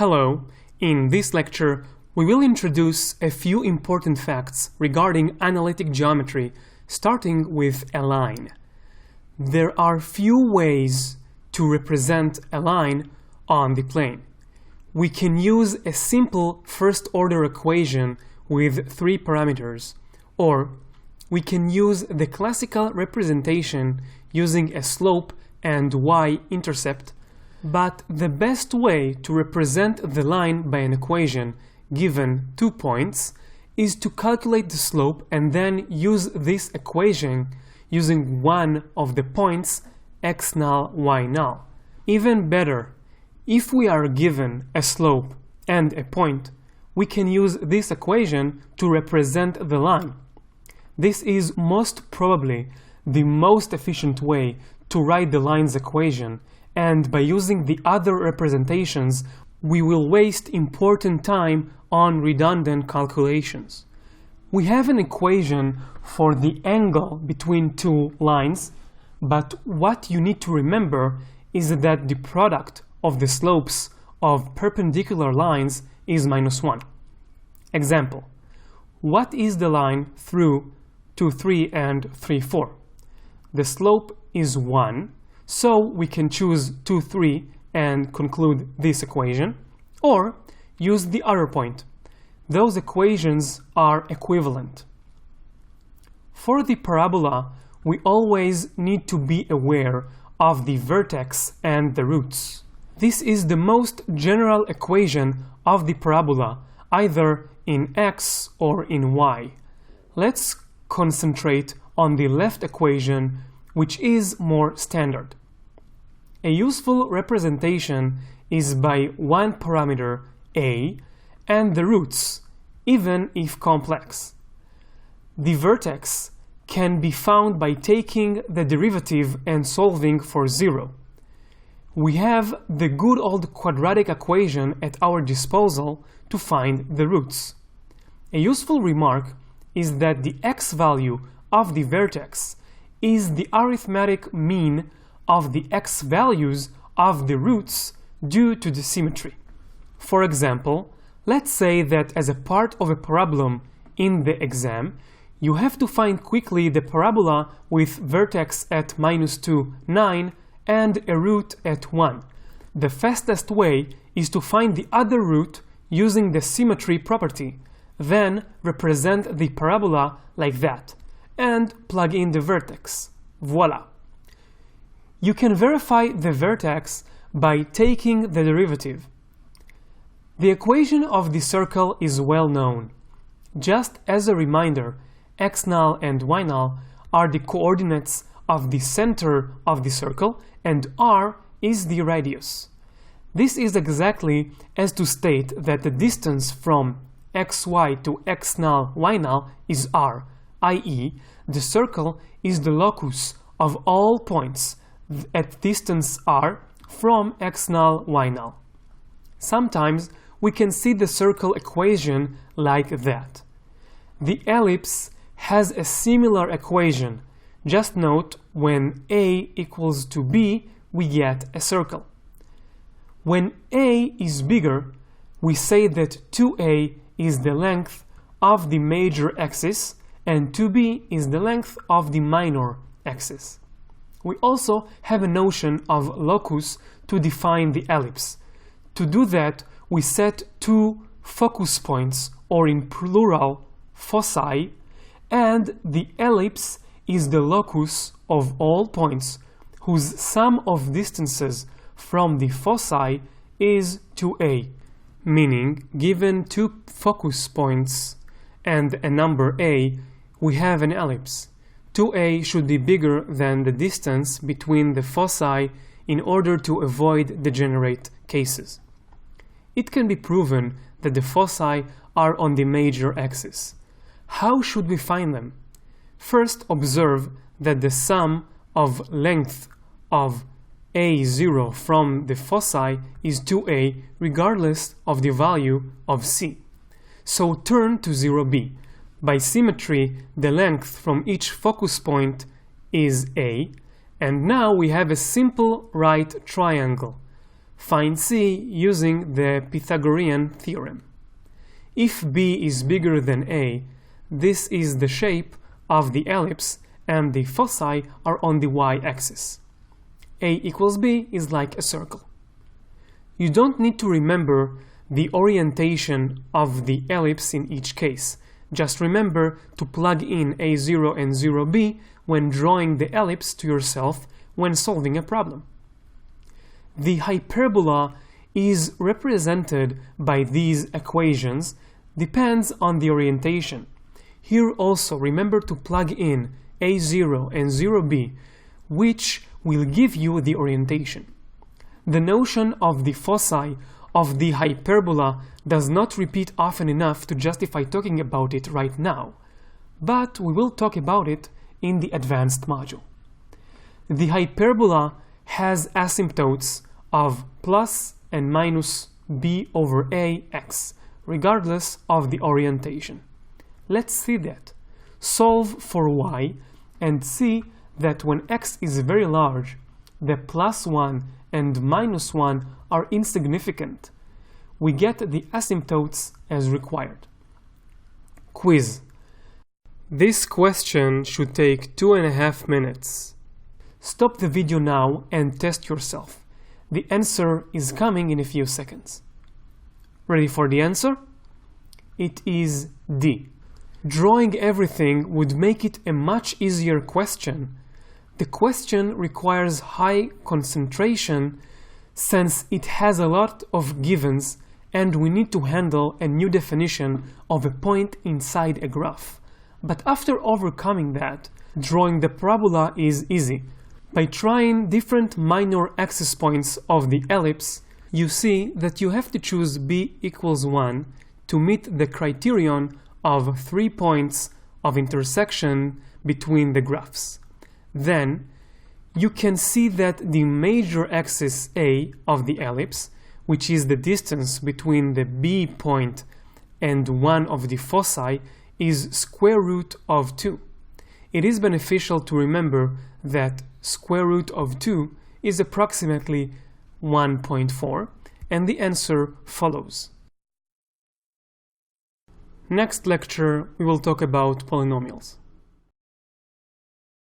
Hello, in this lecture we will introduce a few important facts regarding analytic geometry, starting with a line. There are few ways to represent a line on the plane. We can use a simple first-order equation with three parameters, or we can use the classical representation using a slope and y-intercept. But the best way to represent the line by an equation given 2 points is to calculate the slope and then use this equation using one of the points x null, y null. Even better, if we are given a slope and a point, we can use this equation to represent the line. This is most probably the most efficient way to write the line's equation, and by using the other representations, we will waste important time on redundant calculations. We have an equation for the angle between two lines, but what you need to remember is that the product of the slopes of perpendicular lines is -1. Example: what is the line through 2, 3 and 3, 4? The slope is 1, so we can choose 2, 3 and conclude this equation, or use the other point. Those equations are equivalent. For the parabola, we always need to be aware of the vertex and the roots. This is the most general equation of the parabola, either in x or in y. Let's concentrate on the left equation, which is more standard. A useful representation is by one parameter a and the roots, even if complex. The vertex can be found by taking the derivative and solving for 0. We have the good old quadratic equation at our disposal to find the roots. A useful remark is that the x value of the vertex is the arithmetic mean of the x values of the roots due to the symmetry. For example, let's say that as a part of a parabolum in the exam, you have to find quickly the parabola with vertex at -2, 9 and a root at 1. The fastest way is to find the other root using the symmetry property, then represent the parabola like that, and plug in the vertex. Voila! You can verify the vertex by taking the derivative. The equation of the circle is well known. Just as a reminder, x null and y null are the coordinates of the center of the circle, and r is the radius. This is exactly as to state that the distance from xy to x null, y null is r, i.e., the circle is the locus of all points at distance r from x null, y null. Sometimes we can see the circle equation like that. The ellipse has a similar equation. Just note, when a equals to b, we get a circle. When a is bigger, we say that 2a is the length of the major axis and 2b is the length of the minor axis. We also have a notion of locus to define the ellipse. To do that, we set two focus points, or in plural, foci, and the ellipse is the locus of all points whose sum of distances from the foci is 2a, meaning given two focus points and a number a, we have an ellipse. 2a should be bigger than the distance between the foci in order to avoid degenerate cases. It can be proven that the foci are on the major axis. How should we find them? First, observe that the sum of length of a0 from the foci is 2a regardless of the value of c. So turn to 0b. By symmetry, the length from each focus point is a, and now we have a simple right triangle. Find C using the Pythagorean theorem. If B is bigger than A, this is the shape of the ellipse and the foci are on the y-axis. A equals B is like a circle. You don't need to remember the orientation of the ellipse in each case. Just remember to plug in A0 and 0B when drawing the ellipse to yourself when solving a problem. The hyperbola is represented by these equations, depends on the orientation. Here also remember to plug in A0 and 0B, which will give you the orientation. The notion of the foci of the hyperbola does not repeat often enough to justify talking about it right now, but we will talk about it in the advanced module. The hyperbola has asymptotes of plus and minus b over ax, regardless of the orientation. Let's see that. Solve for y and see that when x is very large, the plus 1 and minus 1 are insignificant. We get the asymptotes as required. Quiz. This question should take 2.5 minutes. Stop the video now and test yourself. The answer is coming in a few seconds. Ready for the answer? It is D. Drawing everything would make it a much easier question. The question requires high concentration since it has a lot of givens and we need to handle a new definition of a point inside a graph. But after overcoming that, drawing the parabola is easy. By trying different minor axis points of the ellipse, you see that you have to choose b equals 1 to meet the criterion of 3 points of intersection between the graphs. Then, you can see that the major axis A of the ellipse, which is the distance between the B point and one of the foci, is square root of 2. It is beneficial to remember that square root of 2 is approximately 1.4, and the answer follows. Next lecture, we will talk about polynomials.